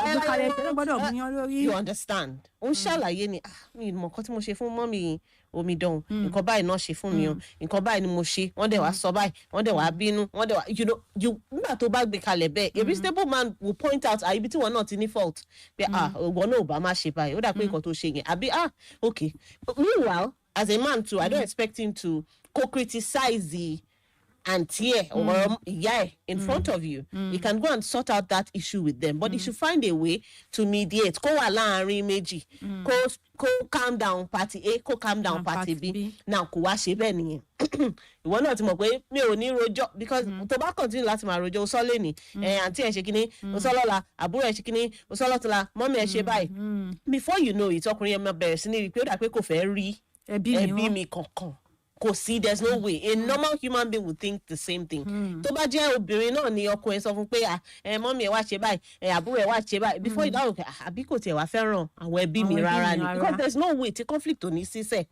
you understand. Ó ń ṣàlàyé ni mi mọ̀ nǹkan tí mo ṣe fún mọ́mì Omidan nǹkan báyìí náà ṣe fún mi o nǹkan báyìí ni mo ṣe wọ́n dẹ̀ wá sọ báyìí wọ́n dẹ̀ wá bínú wọ́n dẹ̀ wá nígbà tó bá gbé kalẹ̀ bẹ́ẹ̀ a reasonable man will point out ibi tí wọ́n náà ti ní fault pé ìwọ náà ò bá má ṣe báyìí ó dà pé nǹkan tó ṣe yẹn àbí okay. Meanwhile as a man too, I don't expect him to co-criticize the auntie or ìyá in front of you. You can go and sort out that issue with them, but you should find a way to mediate. Kó wà láàrin méjì, kó calm down party A, kó calm down party B. Now kó wá ṣe bẹ́ẹ̀ nìyẹn. Ìwọ náà ti mọ̀ pé mi ò ní rojọ́ because tó bá continue láti máa rojọ́ o sọ lé ní àǹtí ẹ̀ ṣe kíní o sọ lọ́la àbúrò ẹ̀ ṣe kíní o sọ lọ́tọ̀la mọ́mí ẹ̀ ṣe báyìí. Before you know it ọkùnrin yẹn máa bẹ̀rẹ̀ sí ní rí pé ó dà pé kò fẹ́ rí ẹbí mi kankan. Kò sí, there's no way a normal human being would think the same thing. Tó bá jẹ́ obìnrin náà ni ọkùnrin sọ fún pé mọ́mí ẹ̀ wá ṣe báyìí àbúrò ẹ̀ wá ṣe báyìí before you know àbí kò tiẹ̀ wá fẹ́ràn àwọn ẹbí mi rárá ni because there's no way tí conflict ò ní sísẹ̀.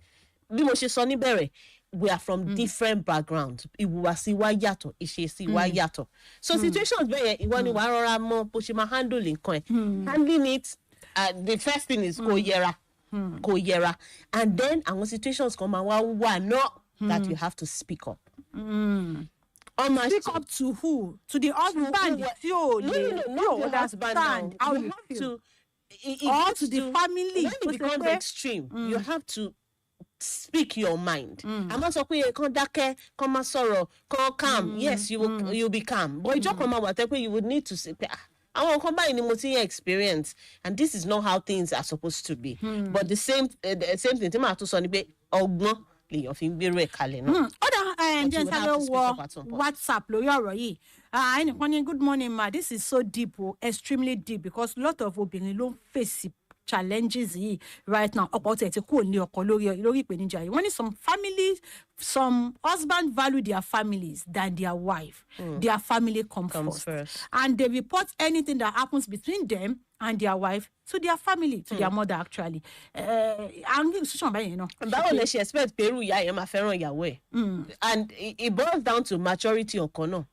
Bí mo ṣe sọ níbẹ̀rẹ̀ we are from different backgrounds. Ìhùwàsí wa yàtọ̀ ìṣesí wa yàtọ̀. So situations bẹ́ẹ̀ yẹn ìwọ ni wàá rọra mọ bó ṣe máa handle nǹkan ẹ̀. Handling it the first thing is kò yẹra and then àwọn situations kan máa wà náà that you have to speak up. Speak up to who? To the husband? No, understand how you have to, or to the family. When it becomes extreme, you have to speak your mind. I'm not saying kàn dákẹ́, kàn má sọ̀rọ̀, kàn calm. Yes, you'll be calm. But ìjọ kan máa wà tẹ́ pé you would need to say àwọn nǹkan báyìí ni mo ti experience and this is not how things are supposed to be. But the same thing tí màá tún sọ ni pé ọgbọ́n lèèyàn fi ń gbèrú ẹ̀ kalẹ̀ náà. Jẹ́ sáré wọ WhatsApp lórí ọ̀rọ̀ yìí. Ẹnìkan ní good morning ma, this is so deep extremely deep because lot of obìnrin ló ń fèsì challenges yìí right now. Ọ̀pọ̀ tẹ̀ ti kúrò ní ọkọ lórí ìpèníjà yìí. Wọ́n ní some families, some husband value their families than their wife. Their family comes first. And they report anything that happens between them and their wife to their family, to their mother actually. Báwo lè ṣe expect pé irú ìyá yẹn máa fẹ́ràn ìyàwó ẹ̀? And it boils down to maturity ọkọ náà.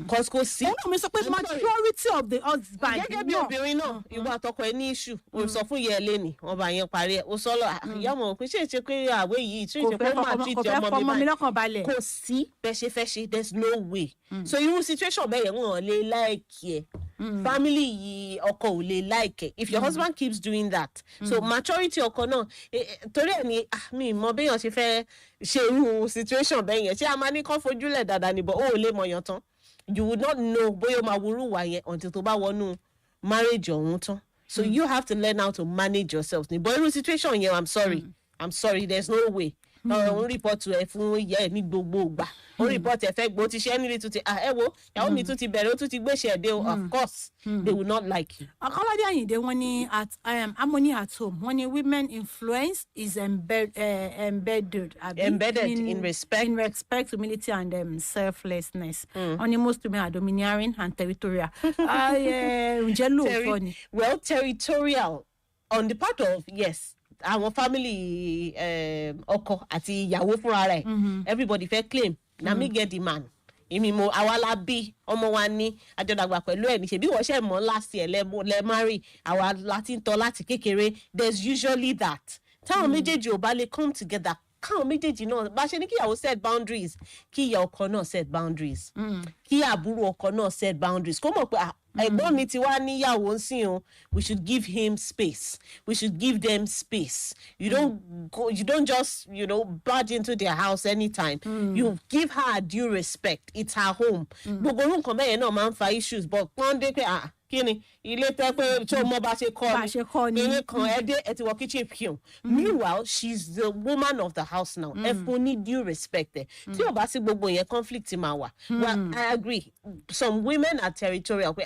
Cause kò sí. Mi sọ pé maturity of the husband. Gẹ́gẹ́ bí obìnrin náà ìwọ àtọkọ ẹ ní issue o sọ fún ìyá ẹ lẹ́nì wọ́n bá yẹn parí ẹ̀ o sọ lọ ìyá mọ̀ pé ṣe pé àwẹ̀ yìí tí ìṣe pé ó máa treat ọmọ mi báyìí kò sí bẹ́ẹ̀ ṣe fẹ́ ṣe there's no way. So irú situation bẹ́ẹ̀ yẹn wọ́n lè láìkí ẹ̀ family yìí ọkọ ò lè like it if your husband keeps doing that. So maturity ọkọ náà torí ẹ̀ ni mi mọ béèyàn ṣe fẹ́ ṣe irú situation bẹ́ẹ̀ yẹn ṣé a máa ní kán fojúlẹ̀ dáadáa níbọ̀ ó ò lè mọ̀yàn tán you would not know bóyá o máa wúrú wà yẹn until tó bá wọnú marriage ọ̀hún tán. So you have to learn how to manage yourself. But in situation yẹn I'm sorry there's no way. Òun report to ẹ fún ìyá ẹ ní gbogbo ìgbà òun report ẹ fẹ́ gbó ti ṣe ẹni tún ti ẹ wo ìyàwó mi tún ti bẹ̀rẹ̀ ó tún ti gbéṣẹ́ ẹ̀dẹ́ o of course they will not like you. Ọ̀kọ́ládé Àyìndé wọ́n ní at harmony at home wọ́n ní women influence is embedded in respect, humility and selflessness. Wọ́n ní most women are domineering and territorial. Ǹjẹ́ lóòótọ́ ni? Well, territorial on the part of yes. Àwọn family ọkọ àti ìyàwó fúnra rẹ̀ everybody fẹ́ claim na me get the man èmi mo àwa la bí ọmọ wa ní àjọdàgbà pẹ̀lú ẹ̀ ní ṣe bí wọ́n ṣe mọ́ last year lẹ marry àwa láti ń tọ́ láti kékeré there's usually that táwọn méjèèjì ò bá lè come together káwọn méjèèjì náà bá ṣe ní kí ìyàwó set boundaries kí ìyá ọkọ náà set boundaries kí àbúrò ọkọ náà set boundaries kó mọ̀ pé ẹ̀gbọ́n mi ti wá níyàwó ń sìn o we should give him space we should give them space you don't just barge into their house anytime you give her due respect it's her home gbogbo orun kan bẹ́ẹ̀ náà máa ń fa issues but wọ́n dé pé kíni ilé tẹ́ pé tí o mọ bá ṣe kọ́ ni eré kan ẹ ti wọ kitchen pion meanwhile she's the woman of the house now ẹ fún ní due respect ẹ tí o bá sí gbogbo yẹn conflict máa wà well I agree some women are territorial pé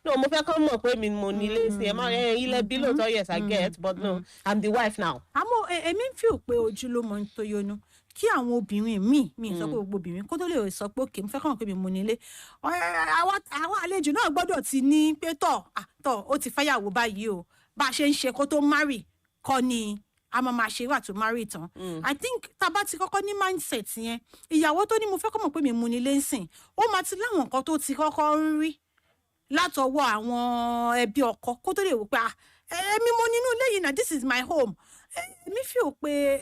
no mo fẹ́ kọ́ mọ̀ pé mi mo nílé sí ẹ máa ilé bí lóòótọ́ yes I get but no I'm the wife now. àmọ́ èmi ń fi òpè ojú ló mọ tó yọnu kí àwọn obìnrin mi sọ pé gbogbo obìnrin kó tó lè sọ pé òkè mo fẹ́ kàn pé mi mo nílé àwọn àlejò náà gbọ́dọ̀ ti ní pé tọ̀ ó ti fẹ́yàwó báyìí o bá a ṣe ń ṣe kó tó marry kọ́ ni a máa ṣe wà tó marry tán. I think tá a bá ti kọ́kọ́ ní mindset yẹn ìyàwó tó ní mo fẹ́ kọ́ mọ̀ pé mi mo nílé ń sìn ó máa ti láwọn nǹkan tó ti kọ́kọ́ ń rí látọwọ́ àwọn ẹbí ọkọ kó tó lè wò pé èmi mo nínú ilé yìí na this is my home. Me feel pé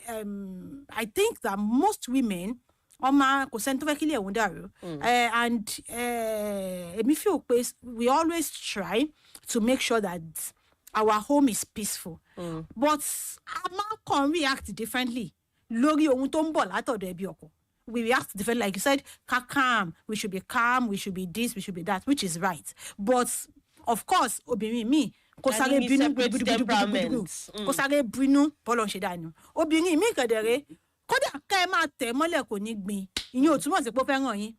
I think that most women kò sẹ́ni tó fẹ́ kílẹ̀ ẹ̀hún dàrú and me feel pé we always try to make sure that our home is peaceful but a máa kàn react differently lórí ohun tó ń bọ̀ látọ̀dọ̀ ẹbí ọkọ. We react differently like you said calm we should be calm we should be this we should be that which is right but of course obìnrin mi kò sáré bínú kò sáré bínú bọ́lọ̀ ṣe dànù obìnrin mi kẹ̀dẹ̀rẹ́ kódà ká ẹ máa tẹ̀ mọ́lẹ̀ kò ní gbin ìyẹn ò túmọ̀ sí pé ó fẹ́ ràn yín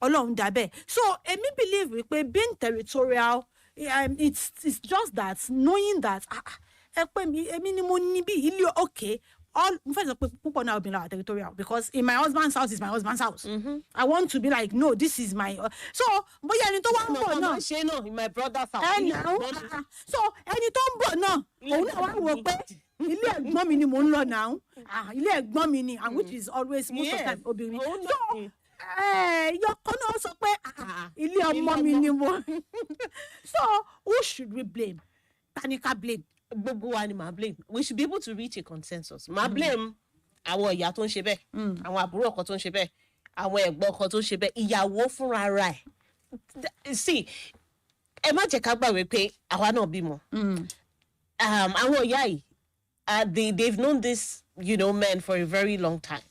ọlọ́run dà bẹ́ẹ̀ so èmi believe wípé being territorial it's just that knowing that ẹ pé èmi ni mo ní bí ilé okay all mo fẹ́ sọ pé púpọ̀ náà obìnrin are territorial because in my husband's house is my husband's house. I want to be like no this is my so bóyá ẹni tó wá ń bọ̀ náà ṣe náà in my brother's house. So ẹni tó ń bọ̀ náà òun náà wá wò pé ilé ẹ̀gbọ́n mi ni mò ń lọ náà ilé ẹ̀gbọ́n mi ni and which is always most of the time obìnrin so yọkọ náà sọ pé ilé ọmọ mi ni mo so who should we blame tani ká blame. Gbogbo wa ni màá blame we should be able to reach a consensus màá blame àwọn ìyá tó ń ṣe bẹ́ẹ̀ àwọn àbúrò ọkọ tó ń ṣe bẹ́ẹ̀ àwọn ẹ̀gbọ́n ọkọ tó ń ṣe bẹ́ẹ̀ ìyàwó fúnra ra ẹ̀ see ẹ má jẹ́ ká gbàgbé pé àwa náà bímọ àwọn ìyá yìí they've known this men for a very long time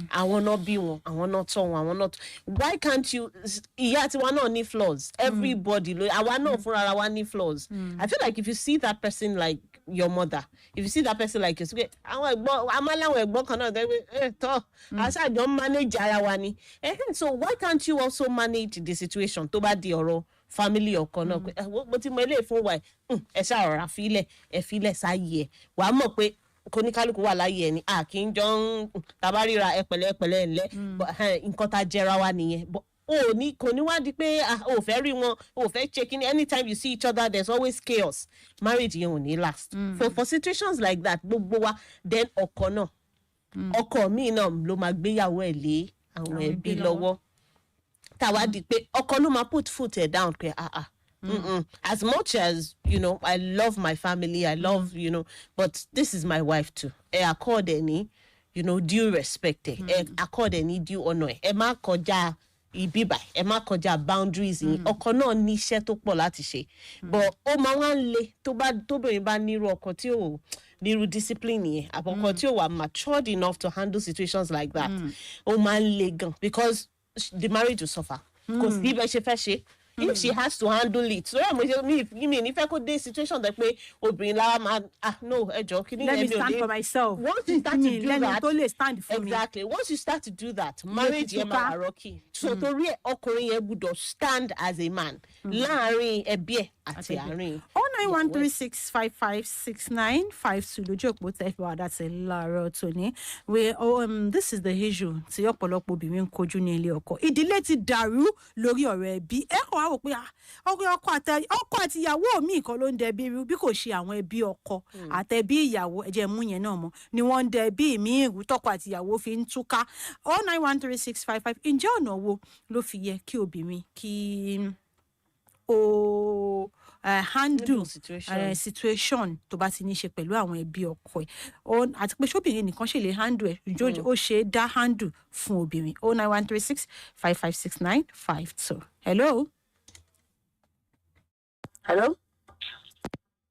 àwọn náà bí wọn àwọn náà tọ́ wọn àwọn náà why can't you ìyá tiwa náà ní flaws everybody àwa náà fúnra ara wa ní flaws I feel like if you see that person like your mother if you see that person like your sister àwọn ẹ̀gbọ́n amáláwọn ẹ̀gbọ́n kan náà tọ́ aṣáájọ manage ara wa ni so why can't you also manage the situation tó bá di ọ̀rọ̀ family ọkọ náà pé mo ti mọ eléyìí fún wa ẹ ṣàrọ̀rà fílẹ̀ sáyé ẹ̀ wàá mọ̀ pé kóníkálukú wà láyé ẹni kì í jọ ń tabaríra ẹpẹ̀lẹ́ ńlẹ̀ nǹkan tá jẹra wa nìyẹn kò ní wá di pé o fẹ́ rí wọn o fẹ́ ṣe kíní anytime you see each other there's always chaos marriage yẹn ò ní last for situations like that gbogbo wa then ọkọ náà ọkọ mi náà ló máa gbéyàwó ẹ̀ lé àwọn ẹbí lọ́wọ́ táwa di pé ọkọ ló máa put foot down pé as much as I love my family I love but this is my wife too accord any due respect accord any due honor má kọjá ibi báyìí ẹ má kọjá boundaries yín ọkọ náà ní iṣẹ́ tó pọ̀ láti ṣe but ó máa wá ń le tóbìnrin bá nírú ọkọ tí ò nírú discipline yẹn àbọ̀kọ tí ò wà matured enough to handle situations like that ó máa ń le gan because the marriage will suffer kò sí bẹ́ẹ̀ ṣe fẹ́ ṣe. If she has to handle it, so I'm if I could this situation that way, no, let me stand for myself. Once you start to do that, totally stand for exactly. Once you start to do that, marriage is rocky. So to real okorin would stand as a man. Láàrin ẹbí àti àárín. 09136556952 lójú òpó tẹ́fẹ̀ that's a láàárọ̀ tòní. This is the issue tí ọ̀pọ̀lọpọ̀ obìnrin ń kojú ní ilé ọkọ. Ìdílé ti dàrú lórí ọ̀rọ̀ ẹbí. Wò pé ọkọ àti ìyàwó mi kan ló ń dẹbi irú bí kò ṣe àwọn ẹbí ọkọ àtẹbí ìyàwó ẹjẹ mú yẹn náà mọ ni wọ́n ń dẹbi mi irú tọkọ àti ìyàwó fi ń túká 0913655 ǹjẹ́ ọ̀nà wo ló fi yẹ kí obìnrin kí o handle situation tó bá ti ní ṣe pẹ̀lú àwọn ẹbí ọkọ ẹ̀ àti pé ṣóbìnrin nìkan ṣe lè handle ẹ̀ ó ṣe dá handle fún obìnrin 09136556952. Hello.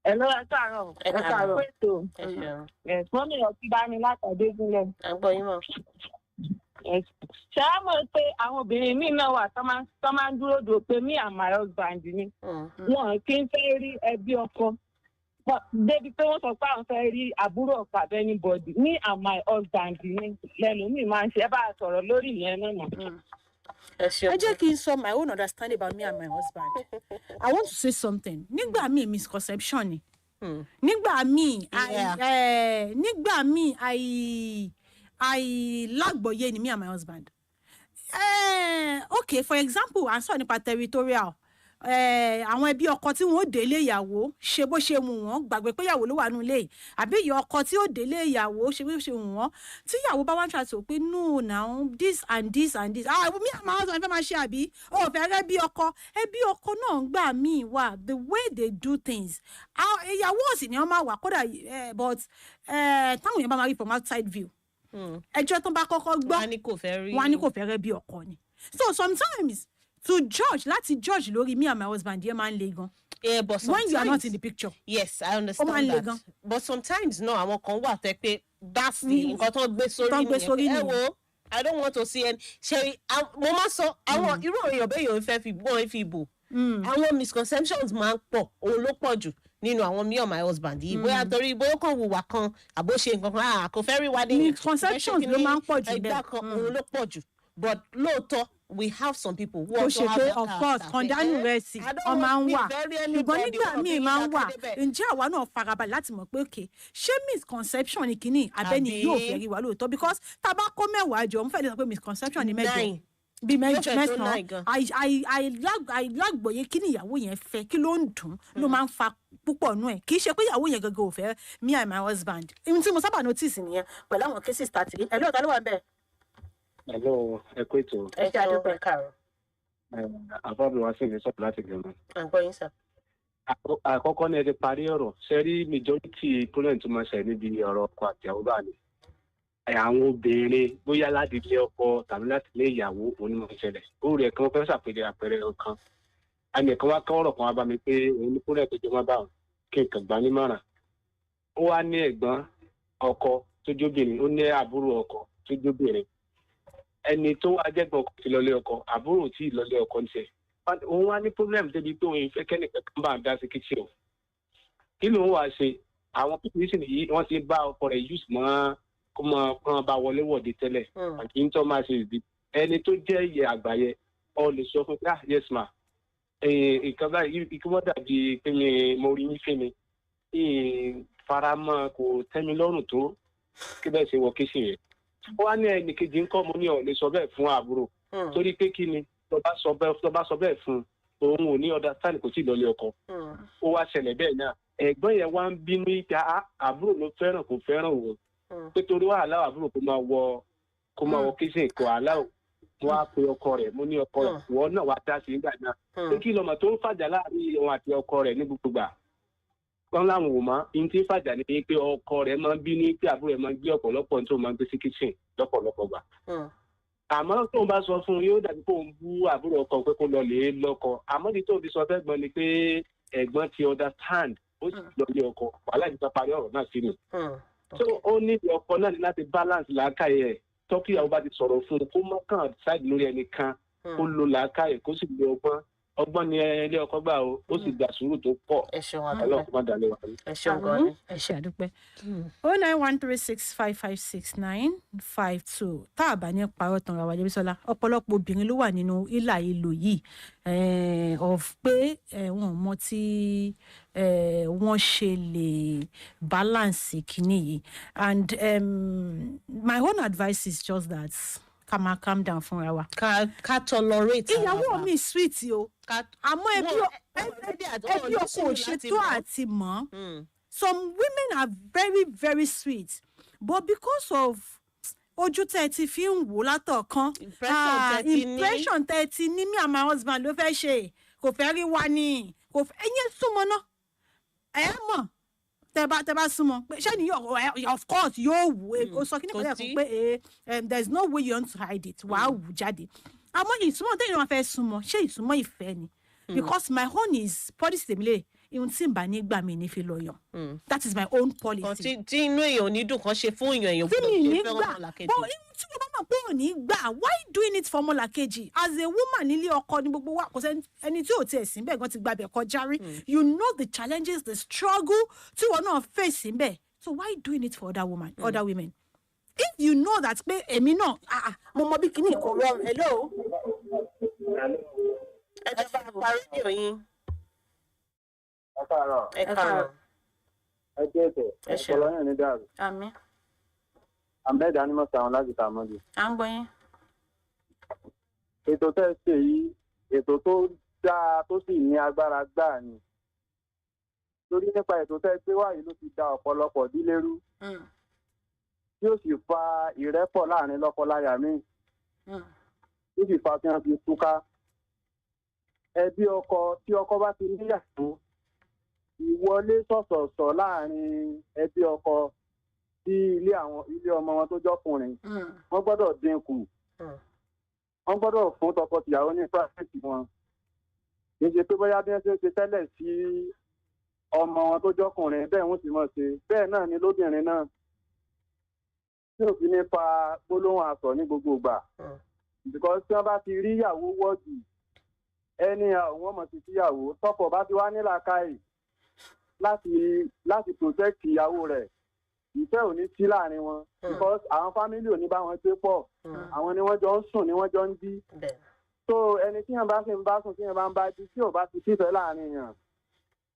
Hello, ẹ káàárọ̀. Ẹ káàárọ̀. Wọ́n mi ò ti bá mi látàdé gúnlẹ̀. Àgbọ̀ yín mọ̀. Ṣé á mọ̀ pé àwọn obìnrin míì náà wà tó máa ń dúró dò pé me and my husband ni. Wọ́n kì í fẹ́ rí ẹbí ọkọ. Débi pé wọ́n sọ pé àwọn fẹ́ rí àbúrò ọkọ àbí anybody. Me and my husband ni lẹ́nu mi máa ń ṣe ẹ bá sọ̀rọ̀ lórí ìyẹn náà mọ̀. I just can say my own understanding about me and my husband. I want to say something. Nígbà míì misconception ni. Nígbà míì I lágbọ̀yé ni me and my husband. Okay, for example, à ń sọ nípa territorial. Àwọn ẹbí ọkọ tí wọn ò délé ìyàwó ṣe bó ṣe wù wọ́n gbàgbé pé ìyàwó ló wà nínú ilé àbí ìyá ọkọ tí ó délé ìyàwó ṣe bó ṣe wù wọ́n tí ìyàwó bá wá ń ṣàtò pé no now this and this and this mi àmọ́ àwọn ọ̀sán fẹ́ máa ṣe àbí ọ̀fẹ́ rẹ bí ọkọ ẹbí ọkọ náà ń gbà míì wà the way they do things ìyàwó òsì ni wọ́n máa wà kódà but táwọn èèyàn bá máa rí from outside view ẹjọ́ tó bá kọ́kọ́ gbọ́ wọn á ní kò fẹ́ rẹ bí ọkọ ni so sometimes to judge láti lórí me and my husband yẹn máa ń le gan. Yeah, but sometimes, when you are not in the picture. Yes, I understand that. But sometimes no, àwọn kan wà tẹ́ pé that's the nǹkan tó gbé sórí nìyẹn. Wo I don't want to see any ṣe mo máa sọ àwọn irú èèyàn bẹ́ẹ̀ yóò fẹ́ fi bọ́ fi bò. Àwọn misconceptions máa ń pọ̀ òun ló pọ̀ jù nínú àwọn me and my husband yìí bóyá torí bóyá kàn wùwà kan àbó ṣe nǹkan kan kò fẹ́ rí wa dé. Misconceptions ló máa ń pọ̀ jù bẹ́ẹ̀. Ẹgbẹ́ kan òun ló pọ̀ jù but lóòótọ́ we have some people who also have that of course kọ̀ndánù rẹ̀ sí ọ máa ń wà ṣùgbọ́n nígbà míì máa ń wà ǹjẹ́ àwa náà farabalẹ̀ láti mọ̀ pé okay ṣé misconception ni kìíní abẹ́ni yóò fẹ́ rí wa lóòótọ́ because tá a bá kó mẹ́wàá jọ mo fẹ́ lè sọ pé misconception ni mẹ́jọ bí mẹ́sàn-án àìlágbòye kí ni ìyàwó yẹn fẹ́ kí ló ń dùn ló máa ń fa púpọ̀ nú ẹ̀ kì í ṣe pé ìyàwó yẹn gangan ò fẹ́ me and my husband ohun tí mo sábà notice nìyẹn pẹ̀lú àwọn cases tàtí ẹ̀ lóòótọ́ ló wà bẹ́ẹ̀. Hello, ẹ kú ètò. Ẹ ṣe àdúpẹ́ káàrọ̀. Àbábọ̀ wá sí ìlú sọ̀rọ̀ láti gbẹ̀mọ̀. Àgbọ̀ yín sà. Àkọ́kọ́ ní ẹ ti parí ọ̀rọ̀. Ṣé rí majority problem tó máa ṣẹ̀ níbi ọ̀rọ̀ ọkọ àti ìyàwó bá ní? Àwọn obìnrin bóyá láti ilé ọkọ tàbí láti ilé ìyàwó òun ni mo ń ṣẹlẹ̀. Ó rẹ̀ kan fẹ́ ṣàpèjẹ àpẹẹrẹ kan. Àmì ẹ̀kan wá kọ́ ọ̀rọ̀ kan wá bá mi pé òun ní problem tó jọ máa bá òun kí n kàn gbá nímọ̀ràn. Ó wá ní ẹ̀gbọ́n ọkọ tó jóbìnrin, ó ní àbúrò ọkọ tó jóbìnrin. Ẹni tó wá jẹ́gbọ́n ọkọ ti lọlé ọkọ àbúrò tí lọlé ọkọ ń ṣe òun wá ní problem débi pé òun ìfẹ́ kẹ́nìkan kan bá dá sí kitchen o kí ló ń wá ṣe àwọn pípín sì nìyí wọ́n ti bá ọkọ rẹ̀ use mọ́ kó mọ kán bá wọlé wọ̀de tẹ́lẹ̀ àti ń tọ́ máa ṣe ìdí ẹni tó jẹ́ ìyẹ àgbáyé ọ lè sọ fún pé yes ma nǹkan báyìí ikú wọ́n dàbí pé mo rí yín fún mi faramọ́ kò tẹ́ mi lọ́rùn tó kí bẹ́ẹ̀ ṣe wọ kíṣìn yẹn. Ó wá ní ẹnì kejì ńkọ́ mo ní ọ̀ lè sọ bẹ́ẹ̀ fún àbúrò torí pé kí ni tó bá sọ bẹ́ẹ̀ fún òun ò ní ọ̀dà sáà kò tí ì lọlé ọkọ ó wá ṣẹlẹ̀ bẹ́ẹ̀ náà ẹ̀gbọ́n yẹn wá ń bínú ìta àbúrò ló fẹ́ràn kò fẹ́ràn òun pé torí wàhálà àbúrò kó máa wọ kíṣìn kò wàhálà ò mo wá pe ọkọ rẹ̀ mo ní ọkọ rẹ̀ wọ́n náà wá dá sí nígbà náà pé kí lọmọ tó ń fàjà láàrin òun àti ọkọ rẹ̀ ní gbogbo gbà wọn láwọn ò mọ ihun tí fàjà ní pé ọkọ rẹ̀ máa ń bínú pé àbúrò rẹ̀ máa ń gbé ọ̀pọ̀lọpọ̀ tó máa ń gbé sí kitchen lọ́pọ̀lọpọ̀ gbà àmọ́ tóun bá sọ fún un yóò dàbí kó ń bú àbúrò ọkọ pé kó lọ lè lọ́kọ àmọ́ ní tóun fi sọ fẹ́ gbọ́n ni pé ẹ̀gbọ́n ti understand ó sì lọ lé ọkọ wàhálà ìjọba parí ọ̀rọ̀ náà sí ni. so ó ní ọkọ náà ní láti balance làákàyè ẹ̀ tọ́kìyàwó bá ti sọ̀rọ̀ fún un kó má kàn ṣáàdì lórí ẹnìkan kó lo làákàyè kó sì lo ọgbọ́n ní ilé ọkọ gbà ó sì gbà sùúrù tó pọ̀ ọlọ́run má dalẹ̀ wà. ẹ ṣeun gan ni. ẹ ṣe àdúpẹ́ 09136556952 tá a bá ní parọ́ tán ra wa Débísọ́lá ọ̀pọ̀lọpọ̀ obìnrin ló wà nínú ìlà ìlò yìí of pé wọn mọ tí wọ́n ṣe lè balance kìíní yìí and my own advice is just that ká máa calm down fúnra wa. ká tolerate. ìyàwó mi sweet o àmọ́ ẹbí ọkọ òṣètò àti mọ́. Some women are very very sweet but because of ojú tẹ́ ti fi ń wò látọ̀kan impression tẹ́ ti ní me and my husband ló fẹ́ ṣe kò fẹ́ rí wa ni kò fẹ́ ẹ̀yẹ́ súnmọ́ náà ẹ̀ mọ̀ tẹ́ bá súnmọ́ pé ṣé ni of course yóò wù ó sọ kí ni kò lè fún pé there is no way you want to hide it wàá wù jáde àmọ́ ìsúnmọ́ tẹ́yìn wọn fẹ́ súnmọ́ ṣé ìsúnmọ́ ìfẹ́ ni because my own is policy tèmílẹ̀ ihun tí n bá ní gbà mí ní fi lọ yàn that is my own policy. tí inú èèyàn ò ní dùn kan ṣe fún èèyàn gbọ́dọ̀ ṣe fẹ́ ọmọlàkejì. but ihun tí wọ́n bá mọ̀ pé ò ní gbà why doing it for ọmọlàkejì as a woman nílé ọkọ ní gbogbo wa kò sẹ́ni ẹni tí ò tiẹ̀ sí bẹ́ẹ̀ gan ti gbàbẹ̀ kọjá rí you know the challenges the struggle tí wọ́n náà face bẹ́ẹ̀ so why doing it for other women if you know that pé èmi náà mo mọ bí kíní kò rọrùn hello. ẹ jẹ́ bá a parí ní òyìn. ẹ káàárọ̀. ẹ káàárọ̀. ẹ jẹ́ ètò ọ̀pọ̀lọyìn ní dàrú. àmín. ahmed animal sound láti tàmọ́dù. à ń gbọ́ yín. ètò tẹ́ ẹ ṣe yìí ètò tó dáa tó sì ní agbára gbáà ni torí nípa ètò tẹ́ ẹ gbé wáyé ló ti da ọ̀pọ̀lọpọ̀ dílé rú tí ó sì fa ìrẹ́pọ̀ láàrin lọ́kọ-láya míì tí ó sì fa kí wọ́n fi túká ẹbí ọkọ tí ọkọ bá ti níyàwó ìwọlé sọ̀sọ̀sọ̀ láàrin ẹbí ọkọ sí ilé ọmọ wọn tó jọkùnrin wọ́n gbọ́dọ̀ dínkù wọ́n gbọ́dọ̀ fún tọkọ-tìyàwó ní pàṣẹsì wọn kì í ṣe pé bóyá bí wọ́n ṣe ń ṣe tẹ́lẹ̀ sí ọmọ wọn tó jọkùnrin bẹ́ẹ̀ wọ́n sì mọ̀ ṣe bẹ́ẹ̀ náà ni lóbìnrin náà tí ò fi ní fa gbólóhùn àsọ ní gbogbo ìgbà because tí wọ́n bá ti rí ìyàwó wọ́ọ̀dù ẹni àwọn ọmọ ti síyàwó tọkọ bá ti wá nílàkàì láti protect ìyàwó rẹ̀ ìfẹ́ ò ní sí láàrin wọn because àwọn fámílì ò ní bá wọn gbé pọ̀ àwọn ni wọ́n jọ ń sùn ni wọ́n jọ ń jí so ẹni tí yẹn bá sì ń bá sùn tí yẹn bá ń bá jí tí ò bá ti sífẹ́ láàrin yàn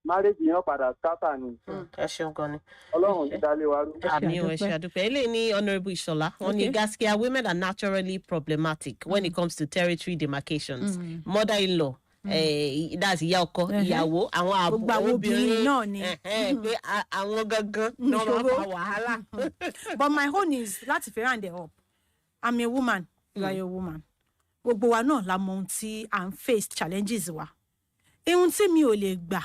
márèjì yẹn padà sátà ni. ẹ ṣeun gan ni. ọlọ́run ti dálé wa rú. àmì ò ẹ ṣe àdúpẹ́ eléyìí ní honourable Ìṣọ̀lá wọn ní gaskiya women are naturally problematic when it comes to territory demarcations mother-in-law that's ìyá ọkọ ìyàwó àwọn àbúrò obìnrin náà ni pé àwọn gangan náà máa fa wàhálà. but my own is láti fi round it up I'm a woman you are a woman gbogbo wa náà la mọ ohun tí à ń face challenges wa ohun tí mi ò lè gbà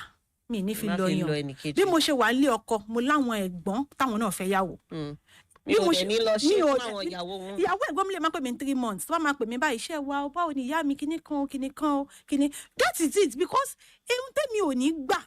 mi ní fi lọ yàn bí mo ṣe wà nílé ọkọ mo láwọn ẹ̀gbọ́n táwọn náà fẹ́ yàwó mi ò dẹ̀ ní lọ ṣe fún àwọn ìyàwó wọn. ìyàwó ẹ̀gbọ́n mi lè máa pè mí 3 months tó bá máa pè mí báyìí iṣẹ́ wa ó báwo ni ìyá mi kíní kan that is it because ohun tẹ́mi ò ní gbà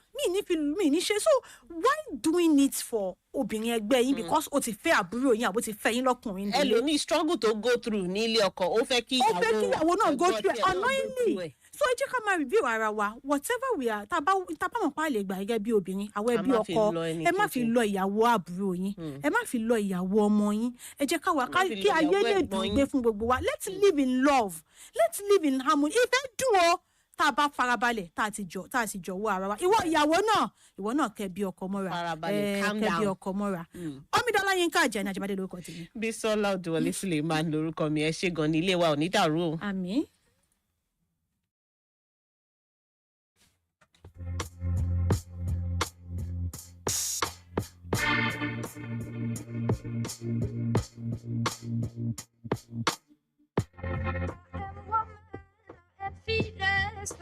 mi ní ṣe so why doing it for obìnrin ẹgbẹ́ yín because o ti fẹ́ àbúrò yín àbó ti fẹ́ yín lọ́kùnrin nílé. ẹlòmíì struggle to go through ní ilé ọkọ ó fẹ́ kí ìyàwó náà go through annoyingly so ẹ jẹ́ ká máa review ara wa whatever we are tá a bá mọ̀ pa lè gbà gẹ́gẹ́ bí obìnrin àwọn ẹbí ọkọ ẹ má fi lọ ìyàwó àbúrò yín ẹ má fi lọ ìyàwó ọmọ yín ẹ jẹ́ ká wà kí ayé lè dùn gbé fún gbogbo wa let's live in love let's live in harmony ìfẹ́ dùn ó tá a bá farabalẹ̀ tá a sì jọ wọ ara wa ìwọ ìyàwó náà kẹbi ọkọ mọ́ra kẹbi ọkọ mọ́ra Omidan Ọláyínká Àjàní Àjàmádé lórúkọ tèmi. Bísọ́lá Odùwọlé Suleiman lórúkọ mi ẹ ṣé gan ni ilé wa ò ní dàrú o. àmín.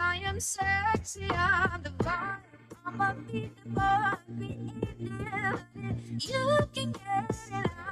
I am sexy, I'm the vibe, I'm a beat the boy, you can get it out.